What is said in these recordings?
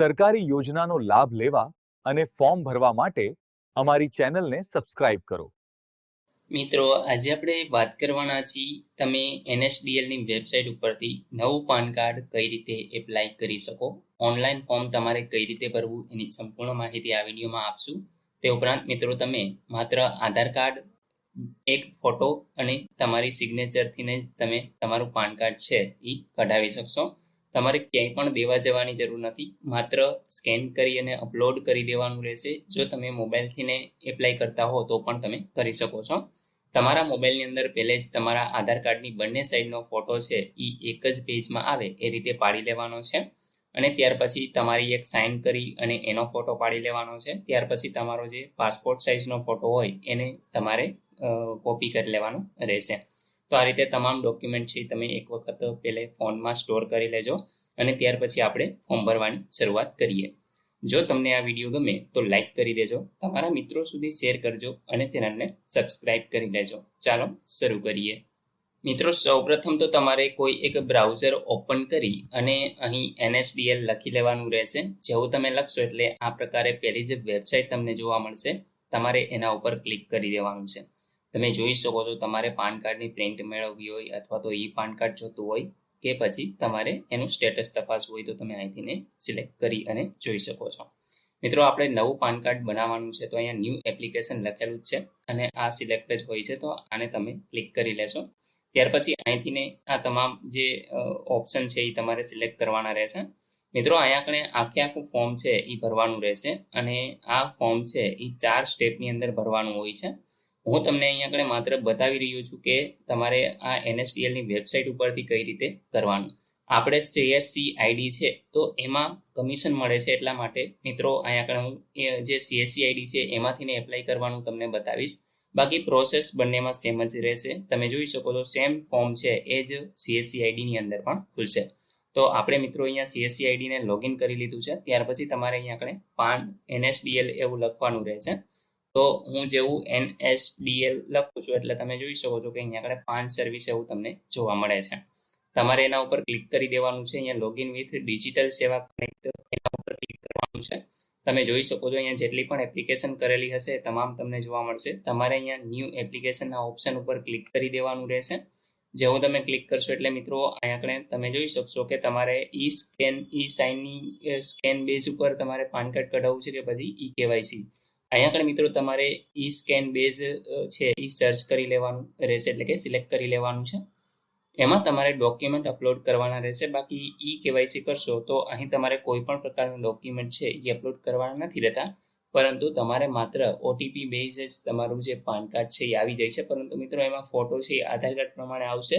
સરકારી યોજનાનો લાભ લેવા અને ફોર્મ ભરવા માટે અમારી ચેનલને સબસ્ક્રાઇબ કરો. મિત્રો, આજે આપણે વાત કરવાના છીએ તમે NSDLની વેબસાઇટ ઉપરથી નવું પાન કાર્ડ કઈ રીતે એપ્લાય કરી શકો. ઓનલાઈન ફોર્મ તમારે કઈ રીતે ભરવું એની સંપૂર્ણ માહિતી આ વિડીયોમાં આપશું. તે ઉપરાંત મિત્રો, તમે માત્ર આધાર કાર્ડ, એક ફોટો અને તમારી સિગ્નેચરથી જ તમે તમારું પાન કાર્ડ છે એ કઢાવી શકશો. તમારે ક્યાંય પણ દેવા જવાની જરૂર નથી. માત્ર સ્કેન કરી અને અપલોડ કરી દેવાનું રહેશે. જો તમે મોબાઈલથી એપ્લાય કરતા હો તો પણ તમે કરી શકો છો. તમારા મોબાઈલની અંદર પહેલે જ તમારા આધાર કાર્ડની બંને સાઈડનો ફોટો છે એ એક જ પેજમાં આવે એ રીતે પાડી લેવાનો છે. અને ત્યાર પછી તમારી એક સાઇન કરી અને એનો ફોટો પાડી લેવાનો છે. ત્યાર પછી તમારો જે પાસપોર્ટ સાઇઝનો ફોટો હોય એને તમારે કોપી કરી લેવાનો રહેશે. તો આ રીતે તમામ ડોક્યુમેન્ટ છે તમે એક વખત પહેલે ફોનમાં સ્ટોર કરી લેજો અને ત્યાર પછી આપણે ફોર્મ ભરવાની શરૂઆત કરીએ. જો તમને આ વિડીયો ગમે તો લાઈક કરી દેજો, તમારા મિત્રો સુધી શેર કરજો અને ચેનલને સબસ્ક્રાઇબ કરી લેજો. ચાલો શરૂ કરીએ. મિત્રો, સૌપ્રથમ તો તમારે કોઈ એક બ્રાઉઝર ઓપન કરી અને અહીં NSDL લખી લેવાનું રહેશે. જેવું તમે લખશો એટલે આ પ્રકારે પહેલી જે વેબસાઇટ તમને જોવા મળશે, તમારે એના ઉપર ક્લિક કરી દેવાનું છે. તમે જોઈ શકો છો, તમારે પાન કાર્ડની પ્રિન્ટ મેળવવી હોય અથવા તો પાન કાર્ડ જોતું હોય કે પછી તમારે એનું સ્ટેટસ તપાસવું હોય તો તમે અહીંથી સિલેક્ટ કરી અને જોઈ શકો છો. મિત્રો, આપણે નવું પાન કાર્ડ બનાવવાનું છે તો અહીંયા ન્યૂ એપ્લિકેશન લખેલું જ છે અને આ સિલેક્ટ જ હોય છે, તો આને તમે ક્લિક કરી લેશો. ત્યાર પછી અહીંથી આ તમામ જે ઓપ્શન છે એ તમારે સિલેક્ટ કરવાના રહેશે. મિત્રો, અહીંયા આગળ આખું ફોર્મ છે એ ભરવાનું રહેશે અને આ ફોર્મ છે એ 4 સ્ટેપની અંદર ભરવાનું હોય છે. હું તમને અહીંયા આગળ માત્ર બતાવી રહ્યો છું કે તમારે આ NSDLની વેબસાઇટ ઉપરથી કઈ રીતે કરવાનું. આપણે CSC ID છે તો એમાં કમિશન મળે છે, એટલા માટે મિત્રો અહીંયા આગળ હું જે CSC ID છે એમાંથી એપ્લાય કરવાનું તમને બતાવીશ. બાકી પ્રોસેસ બંનેમાં સેમ જ રહેશે. તમે જોઈ શકો છો સેમ ફોર્મ છે એ જ CSC ID ની અંદર પણ ખુલશે. તો આપણે મિત્રો અહીંયા CSC ID ને લોગિન કરી લીધું છે. ત્યાર પછી તમારે અહીંયા આગળ પાન NSDL એવું લખવાનું રહેશે. તો હું જેવું NSDL લખું છું એટલે તમે જોઈ શકો છો કે અહીંયા આગળ પાન સર્વિસ એવું તમને જોવા મળે છે. તમારે એના ઉપર ક્લિક કરી દેવાનું છે. અહીંયા લોગિન વિથ ડિજિટલ સેવા કનેક્ટ એના ઉપર ક્લિક કરવાનું છે. તમે જોઈ શકો છો અહીંયા જેટલી પણ એપ્લિકેશન કરેલી હશે તમામ તમને જોવા મળશે. તમારે અહીંયા ન્યૂ એપ્લિકેશનના ઓપ્શન ઉપર ક્લિક કરી દેવાનું રહેશે. જેવું તમે ક્લિક કરશો એટલે મિત્રો અહીંયા આગળ તમે જોઈ શકશો કે તમારે સાઇનની સ્કેન બેઝ ઉપર તમારે પાન કાર્ડ કઢાવવું છે કે પછી KYC. અહીંયા આગળ મિત્રો તમારે સ્કેન બેઝ છે એ સર્ચ કરી લેવાનું રહેશે, એટલે કે સિલેક્ટ કરી લેવાનું છે. એમાં તમારે ડોક્યુમેન્ટ અપલોડ કરવાના રહેશે. બાકી KYC કરશો તો અહીં તમારે કોઈ પણ પ્રકારના ડોક્યુમેન્ટ છે એ અપલોડ કરવાના નથી રહેતા, પરંતુ તમારે માત્ર OTP બેઝ જ તમારું જે પાન કાર્ડ છે એ આવી જાય છે. પરંતુ મિત્રો એમાં ફોટો છે એ આધાર કાર્ડ પ્રમાણે આવશે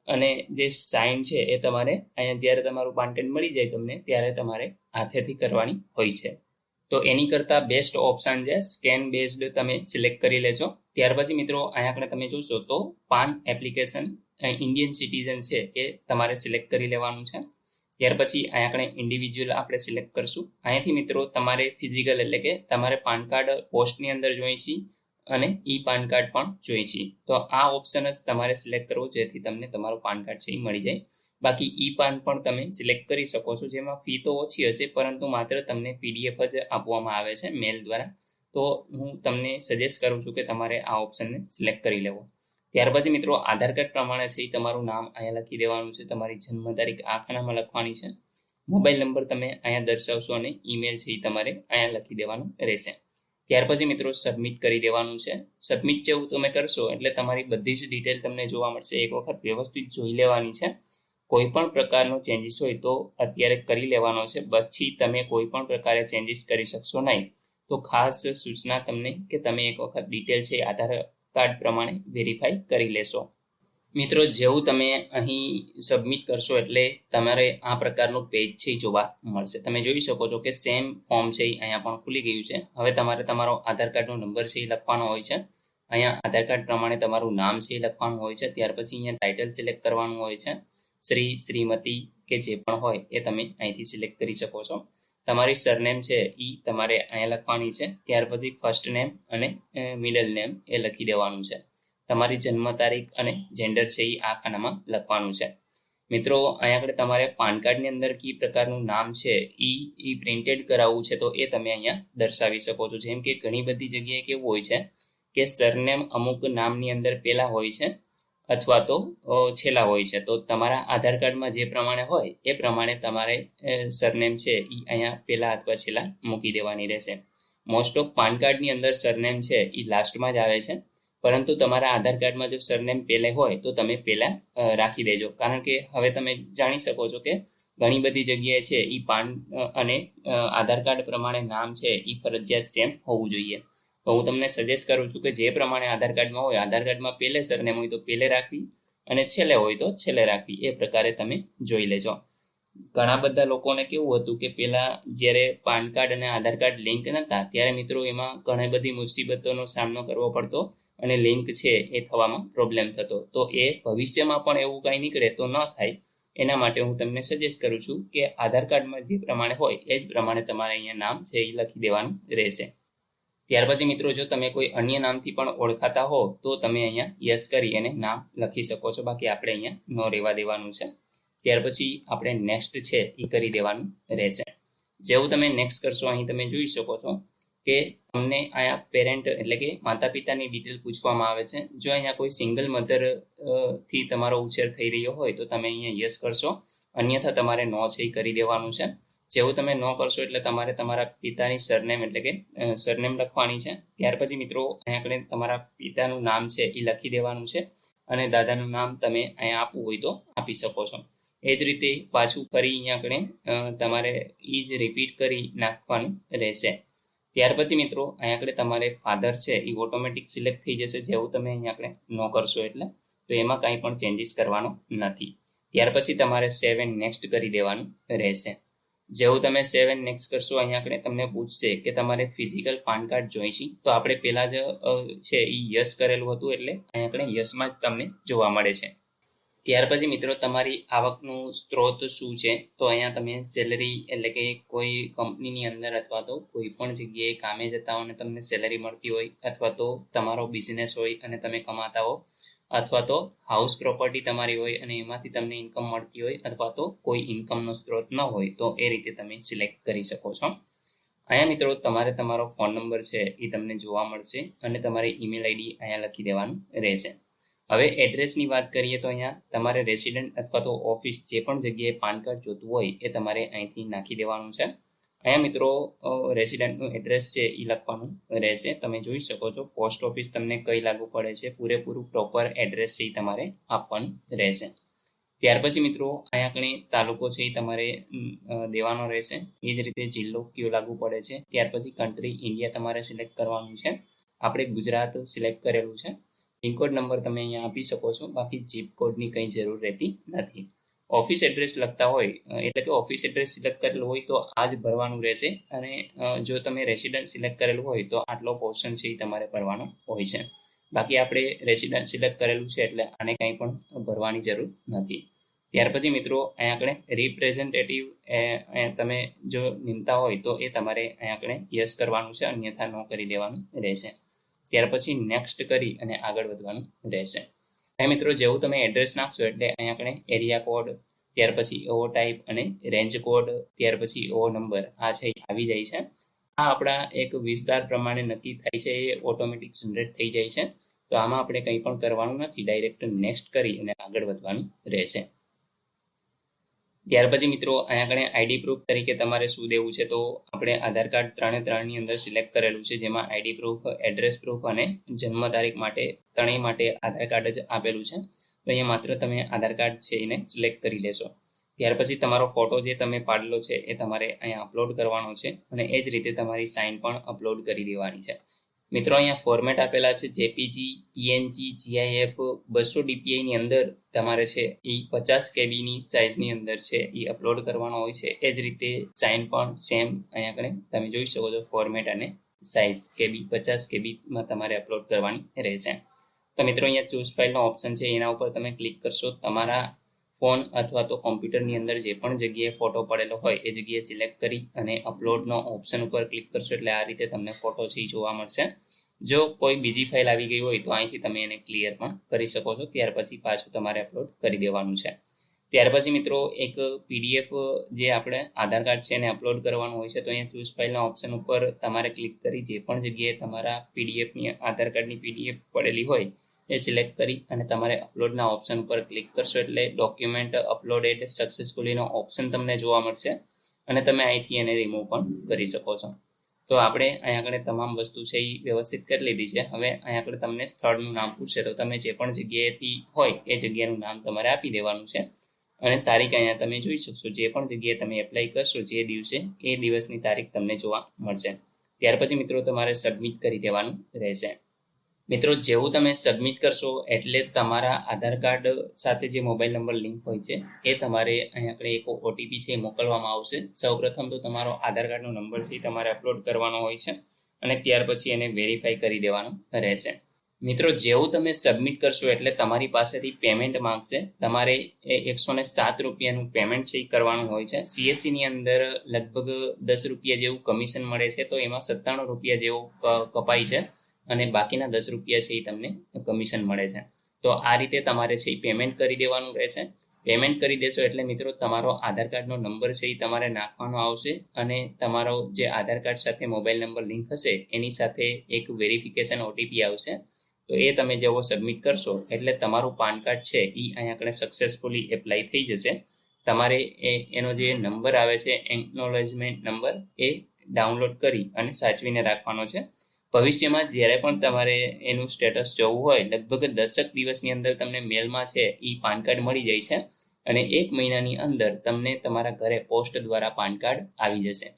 અને જે સાઇન છે એ તમારે અહીંયા જ્યારે તમારું પાન કાર્ડ મળી જાય તમને ત્યારે તમારે હાથેથી કરવાની હોય છે. તો એની કરતાં બેસ્ટ ઓપ્શન છે સ્કેન બેઝડ, તમે સિલેક્ટ કરી લેજો. ત્યાર પછી મિત્રો અહીંયા આગળ તમે જોશો તો પાન એપ્લિકેશન ઇન્ડિયન સિટીઝન છે એ તમારે સિલેક્ટ કરી લેવાનું છે. ત્યાર પછી અહીંયા આગળ ઇન્ડિવિજ્યુઅલ આપણે સિલેક્ટ કરશું. અહીંયાથી મિત્રો તમારે ફિઝિકલ એટલે કે તમારે પાન કાર્ડ પોસ્ટની અંદર જોઈશે અને પાન કાર્ડ પણ જોઈશે. તો આ ઓપ્શન જ તમારે સિલેક્ટ કરવો જેથી તમને તમારું પાન કાર્ડ છે એ મળી જાય. બાકી પાન પણ તમે સિલેક્ટ કરી શકો છો, જેમાં ફી તો ઓછી હશે પરંતુ માત્ર તમને PDF જ આપવામાં આવે છે મેલ દ્વારા. તો હું તમને સજેસ્ટ કરું છું કે તમારે આ ઓપ્શનને સિલેક્ટ કરી લેવો. ત્યાર પછી મિત્રો આધાર કાર્ડ પ્રમાણે છે એ તમારું નામ અહીંયા લખી દેવાનું છે. તમારી જન્મ તારીખ આ ખાનામાં લખવાની છે. મોબાઈલ નંબર તમે અહીંયા દર્શાવશો અને ઈમેલ છે એ તમારે અહીંયા લખી દેવાનું રહેશે. ત્યાર પછી મિત્રો સબમિટ કરી દેવાનું છે. સબમિટ જેવું તમે કરશો એટલે તમારી બધી જ ડિટેલ તમને જોવા મળશે. એક વખત વ્યવસ્થિત જોઈ લેવાની છે. કોઈ પણ પ્રકારનો ચેન્જીસ હોય તો અત્યારે કરી લેવાનો છે, પછી તમે કોઈ પણ પ્રકારે ચેન્જીસ કરી શકશો નહીં. તો ખાસ સૂચના તમને કે તમે એક વખત ડિટેલ છે આધાર કાર્ડ પ્રમાણે વેરીફાઈ કરી લેશો. મિત્રો, જેવું તમે અહીં સબમિટ કરશો એટલે તમારે આ પ્રકારનું પેજ છે જોવા મળશે. તમે જોઈ શકો છો કે સેમ ફોર્મ છે અહીંયા પણ ખુલી ગયું છે. હવે તમારે તમારો આધાર કાર્ડનો નંબર છે એ લખવાનો હોય છે. અહીંયા આધાર કાર્ડ પ્રમાણે તમારું નામ છે એ લખવાનું હોય છે. ત્યાર પછી અહીંયા ટાઇટલ સિલેક્ટ કરવાનું હોય છે. શ્રી, શ્રીમતી કે જે પણ હોય એ તમે અહીંથી સિલેક્ટ કરી શકો છો. તમારી સરનેમ છે એ તમારે અહીંયા લખવાની છે. ત્યાર પછી ફર્સ્ટ નેમ અને મિડલ નેમ એ લખી દેવાનું છે. તમારી જન્મ તારીખ અને જેન્ડર છે એ આ ખાનામાં લખવાનું છે. મિત્રો અહીંયા આગળ તમારે પાન કાર્ડની અંદર કઈ પ્રકારનું નામ છે ઈ પ્રિન્ટેડ કરાવવું છે તો એ તમે અહીંયા દર્શાવી શકો છો. જેમ કે ઘણી બધી જગ્યાએ કેવું હોય છે કે સરનેમ અમુક નામની અંદર પહેલા હોય છે અથવા તો છેલ્લા હોય છે. તો તમારા આધાર કાર્ડમાં જે પ્રમાણે હોય એ પ્રમાણે તમારે સરનેમ છે એ અહીંયા પહેલા અથવા છેલ્લા મૂકી દેવાની રહેશે. મોસ્ટ ઓફ પાન કાર્ડની અંદર સરનેમ છે એ લાસ્ટમાં જ આવે છે, પરંતુ તમારા આધાર કાર્ડમાં જો સરનેમ પહેલે હોય તો તમે પહેલા રાખી દેજો. કારણ કે હવે તમે જાણી શકો છો કે ઘણી બધી જગ્યાએ છે એ પાન અને આધાર કાર્ડ પ્રમાણે નામ છે એ ફરજિયાત સેમ હોવું જોઈએ. તો હું તમને સજેસ્ટ કરું છું કે જે પ્રમાણે આધાર કાર્ડમાં હોય, આધાર કાર્ડમાં પહેલે સરનેમ હોય તો પહેલે રાખવી અને છેલ્લે હોય તો છેલ્લે રાખવી. એ પ્રકારે તમે જોઈ લેજો. ઘણા બધા લોકોને કેવું હતું કે પેલા જ્યારે પાન કાર્ડ અને આધાર કાર્ડ લિંક નહોતા ત્યારે મિત્રો એમાં ઘણી બધી મુસીબતોનો સામનો કરવો પડતો અને લિંક છે એ થવામાં પ્રોબ્લેમ થતો. તો એ ભવિષ્યમાં પણ એવું કંઈ નીકળે તો ન થાય એના માટે હું તમને સજેસ્ટ કરું છું કે આધાર કાર્ડમાં જે પ્રમાણે હોય એ જ પ્રમાણે તમારે અહીંયા નામ છે એ લખી દેવાનું રહેશે. ત્યાર પછી મિત્રો જો તમે કોઈ અન્ય નામથી પણ ઓળખાતા હો તો તમે અહીંયા યસ કરી અને નામ લખી શકો છો. બાકી આપણે અહીંયા ન રહેવા દેવાનું છે. ત્યાર પછી આપણે નેક્સ્ટ છે એ કરી દેવાનું રહેશે. જેવું તમે નેક્સ્ટ કરશો અહીં તમે જોઈ શકો છો કે તમને અહીંયા પેરેન્ટ એટલે કે માતા પિતાની ડિટેલ પૂછવામાં આવે છે. જો અહીંયા કોઈ સિંગલ મધર થી તમારો ઉછેર થઈ રહ્યો હોય તો તમે અહીંયા યસ કરશો, અન્યથા તમારે નો છે એ કરી દેવાનું છે. જેવું તમે નો કરશો એટલે તમારે તમારા પિતાની સરનેમ એટલે કે સરનેમ લખવાની છે. ત્યાર પછી મિત્રો અહીંયા આગળ તમારા પિતાનું નામ છે એ લખી દેવાનું છે અને દાદાનું નામ તમે અહીંયા આપવું હોય તો આપી શકો છો. એ જ રીતે પાછું ફરી અહીંયા આગળ તમારે એ જ રિપીટ કરી નાખવાનું રહેશે. ત્યાર પછી મિત્રો અહીંયા આગળ તમારે ફાધર છે એ ઓટોમેટિક સિલેક્ટ થઈ જશે જેવું તમે અહીંયા આગળ નો કરશો એટલે. તો એમાં કાંઈ પણ ચેન્જીસ કરવાનો નથી. ત્યાર પછી તમારે સેવ એન્ડ નેક્સ્ટ કરી દેવાનું રહેશે. જેવું તમે સેવ એન્ડ નેક્સ્ટ કરશો અહીંયા આગળ તમને પૂછશે કે તમારે ફિઝિકલ પાન કાર્ડ જોઈશે. તો આપણે પહેલા જ છે એ યસ કરેલું હતું એટલે અહીંયા આગળ યસમાં જ તમને જોવા મળે છે. ત્યાર પછી મિત્રો તમારી આવકનું સ્ત્રોત શું છે તો અહીંયા તમે સેલરી એટલે કે કોઈ કંપનીની અંદર અથવા તો કોઈ પણ જગ્યાએ કામે જતા હો અને તમને સેલરી મળતી હોય, અથવા તો તમારો બિઝનેસ હોય અને તમે કમાતા હો, અથવા તો હાઉસ પ્રોપર્ટી તમારી હોય અને એમાંથી તમને ઇન્કમ મળતી હોય, અથવા તો કોઈ ઇન્કમનો સ્ત્રોત ન હોય તો એ રીતે તમે સિલેક્ટ કરી શકો છો. અહીંયા મિત્રો તમારે તમારો ફોન નંબર છે એ તમને જોવા મળશે અને તમારી ઈમેલ આઈડી અહીંયા લખી દેવાનું રહેશે. હવે એડ્રેસની વાત કરીએ તો અહીંયા તમારે રેસિડન્ટ અથવા તો ઓફિસ જે પણ જગ્યાએ પાન કાર્ડ જોતું હોય એ તમારે અહીંથી નાખી દેવાનું છે. અહીંયા મિત્રો રેસિડન્ટનું એડ્રેસ છે એ લખવાનું રહેશે. તમે જોઈ શકો છો પોસ્ટ ઓફિસ તમને કઈ લાગુ પડે છે, પૂરેપૂરું પ્રોપર એડ્રેસ છે એ તમારે આપવાનું રહેશે. ત્યાર પછી મિત્રો અહીંયા આગળ તાલુકો છે એ તમારે દેવાનો રહેશે. એ જ રીતે જિલ્લો કયો લાગુ પડે છે. ત્યાર પછી કન્ટ્રી ઇન્ડિયા તમારે સિલેક્ટ કરવાનું છે. આપણે ગુજરાત સિલેક્ટ કરેલું છે. પિનકોડ નંબર તમે અહીંયા આપી શકો છો, બાકી જીપ કોડની કંઈ જરૂર રહેતી નથી. ઓફિસ એડ્રેસ લખતા હોય એટલે કે ઓફિસ એડ્રેસ સિલેક્ટ કરેલું હોય તો આ જ ભરવાનું રહેશે અને જો તમે રેસિડન્ટ સિલેક્ટ કરેલું હોય તો આટલો પોર્શન છે એ તમારે ભરવાનો હોય છે. બાકી આપણે રેસિડન્ટ સિલેક્ટ કરેલું છે એટલે આને કંઈ પણ ભરવાની જરૂર નથી. ત્યાર પછી મિત્રો અહીંયા આગળ રિપ્રેઝેન્ટેટિવ તમે જો નિમતા હોય તો એ તમારે અહીંયા આગળ યસ કરવાનું છે, અન્યથા નો કરી દેવાનું રહેશે. ત્યાર પછી નેક્સ્ટ કરી અને આગળ વધવાનું રહેશે. અહીં મિત્રો જેવું તમે એડ્રેસ નાખશો એટલે અહીંયા આપણે એરિયા કોડ, ત્યાર પછી એવો ટાઈપ અને રેન્જ કોડ, ત્યાર પછી એવો નંબર આ છે આવી જાય છે. આ આપણા એક વિસ્તાર પ્રમાણે નક્કી થાય છે, એ ઓટોમેટિક જનરેટ થઈ જાય છે. તો આમાં આપણે કંઈ પણ કરવાનું નથી, ડાયરેક્ટ નેક્સ્ટ કરી અને આગળ વધવાનું રહેશે. ત્યાર પછી મિત્રો અહીંયા આગળ આઈડી પ્રૂફ તરીકે તમારે શું દેવું છે તો આપણે આધાર કાર્ડ 3 અંદર સિલેક્ટ કરેલું છે, જેમાં આઈડી પ્રૂફ, એડ્રેસ પ્રૂફ અને જન્મ તારીખ માટે ત્રણેય માટે આધાર કાર્ડ જ આપેલું છે. તો અહીંયા માત્ર તમે આધાર કાર્ડ છે એને સિલેક્ટ કરી લેશો. ત્યાર પછી તમારો ફોટો જે તમે પાડેલો છે એ તમારે અહીંયા અપલોડ કરવાનો છે અને એ જ રીતે તમારી સાઇન પણ અપલોડ કરી દેવાની છે. મિત્રો અહીંયા ફોર્મેટ આપેલા છે જેપીજી, પીએનજી, જીઆઈએફ 200 DPI ની અંદર તમારે છે એ 50 KB ની સાઇઝની અંદર છે એ અપલોડ કરવાનો હોય છે. એ જ રીતે સાઇન પણ સેમ અહીંયા આગળ તમે જોઈ શકો છો, ફોર્મેટ અને સાઇઝ KB 50 KB માં તમારે અપલોડ કરવાની રહેશે. તો મિત્રો અહીંયા ચૂઝ ફાઇલનો ઓપ્શન છે, એના ઉપર તમે ક્લિક કરશો. તમારા ફોન અથવા તો કોમ્પ્યુટરની અંદર જે પણ જગ્યાએ ફોટો પડેલો હોય એ જગ્યાએ સિલેક્ટ કરી અને અપલોડનો ઓપ્શન ઉપર ક્લિક કરશો એટલે આ રીતે તમને ફોટો છે એ જોવા મળશે. જો કોઈ બીજી ફાઇલ આવી ગઈ હોય તો અહીંથી તમે એને ક્લિયર પણ કરી શકો છો. ત્યાર પછી પાછું તમારે અપલોડ કરી દેવાનું છે. ત્યાર પછી મિત્રો એક પીડીએફ જે આપણે આધાર કાર્ડ છે એને અપલોડ કરવાનું હોય છે. તો અહીંયા ચૂઝ ફાઇલના ઓપ્શન ઉપર તમારે ક્લિક કરી જે પણ જગ્યાએ તમારા પીડીએફની આધાર કાર્ડની પીડીએફ પડેલી હોય એ સિલેક્ટ કરી અને તમારે અપલોડના ઓપ્શન ઉપર ક્લિક કરશો એટલે ડોક્યુમેન્ટ અપલોડેડ સક્સેસફુલીનો ઓપ્શન તમને જોવા મળશે અને તમે અહીંથી એને રિમૂવ પણ કરી શકો છો. તો આપણે અહીંયા આગળ તમામ વસ્તુ છે એ વ્યવસ્થિત કરી લીધી છે. હવે અહીંયા આગળ તમને સ્થળનું નામ પૂછશે તો તમે જે પણ જગ્યાએથી હોય એ જગ્યાનું નામ તમારે આપી દેવાનું છે અને તારીખ અહીંયા તમે જોઈ શકશો. જે પણ જગ્યાએ તમે એપ્લાય કરશો જે દિવસે એ દિવસની તારીખ તમને જોવા મળશે. ત્યાર પછી મિત્રો તમારે સબમિટ કરી દેવાનું રહેશે. મિત્રો જેવું તમે સબમિટ કરશો એટલે તમારા આધાર કાર્ડ સાથે જે મોબાઈલ નંબર લિંક હોય છે એ તમારે અહીંયા આગળ એક ઓટીપી છે એ મોકલવામાં આવશે. સૌપ્રથમ તો તમારો આધાર કાર્ડનો નંબર છે એ તમારે અપલોડ કરવાનો હોય છે અને ત્યાર પછી એને વેરીફાઈ કરી દેવાનું રહેશે. મિત્રો જેવું તમે સબમિટ કરશો એટલે તમારી પાસેથી પેમેન્ટ માંગશે. તમારે એ 107 રૂપિયાનું પેમેન્ટ છે એ કરવાનું હોય છે. સીએસસીની અંદર લગભગ 10 રૂપિયા જેવું કમિશન મળે છે, તો એમાં 97 રૂપિયા જેવું કપાય છે અને બાકીના 10 રૂપિયા છે એ તમને કમિશન મળે છે. તો આ રીતે તમારે છે એ પેમેન્ટ કરી દેવાનું રહેશે. પેમેન્ટ કરી દેશો એટલે મિત્રો તમારો આધાર કાર્ડનો નંબર છે એ તમારે નાખવાનો આવશે અને તમારો જે આધાર કાર્ડ સાથે મોબાઈલ નંબર લિંક હશે એની સાથે એક વેરિફિકેશન ઓટીપી આવશે. તો એ તમે જેવો સબમિટ કરશો એટલે તમારું પાન કાર્ડ છે એ અહીંયા આગળ સક્સેસફુલી એપ્લાય થઈ જશે. તમારે એનો જે નંબર આવે છે એકનોલેજમેન્ટ નંબર એ ડાઉનલોડ કરી અને સાચવીને રાખવાનો છે. ભવિષ્યમાં જ્યારે પણ તમારે એનું સ્ટેટસ જોવું હોય લગભગ 10 દિવસની અંદર તમને મેલમાં છે એ પાન કાર્ડ મળી જાય છે અને 1 મહિનાની અંદર તમને તમારા ઘરે પોસ્ટ દ્વારા પાન કાર્ડ આવી જશે.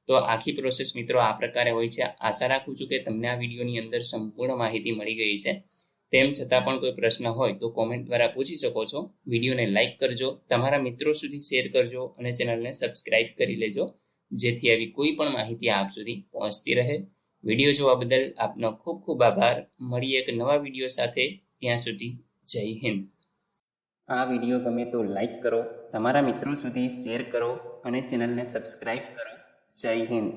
તો આખી પ્રોસેસ મિત્રો આ પ્રકારે હોય છે. આશા રાખું છું કે તમને આ વિડીયોની અંદર સંપૂર્ણ માહિતી મળી ગઈ છે. તેમ છતાં પણ કોઈ પ્રશ્ન હોય તો કોમેન્ટ દ્વારા પૂછી શકો છો. વિડીયોને લાઇક કરજો, તમારા મિત્રો સુધી શેર કરજો અને ચેનલને સબસ્ક્રાઇબ કરી લેજો જેથી આવી કોઈ પણ માહિતી આપ સુધી પહોંચતી રહે. વિડીયો જોવા બદલ આપનો ખૂબ ખૂબ આભાર. મળીએ એક નવા વિડીયો સાથે. ત્યાં સુધી જય હિન્દ. આ વિડીયો ગમે તો લાઈક કરો, તમારા મિત્રો સુધી શેર કરો અને ચેનલને સબસ્ક્રાઇબ કરો. જય હિન્દ.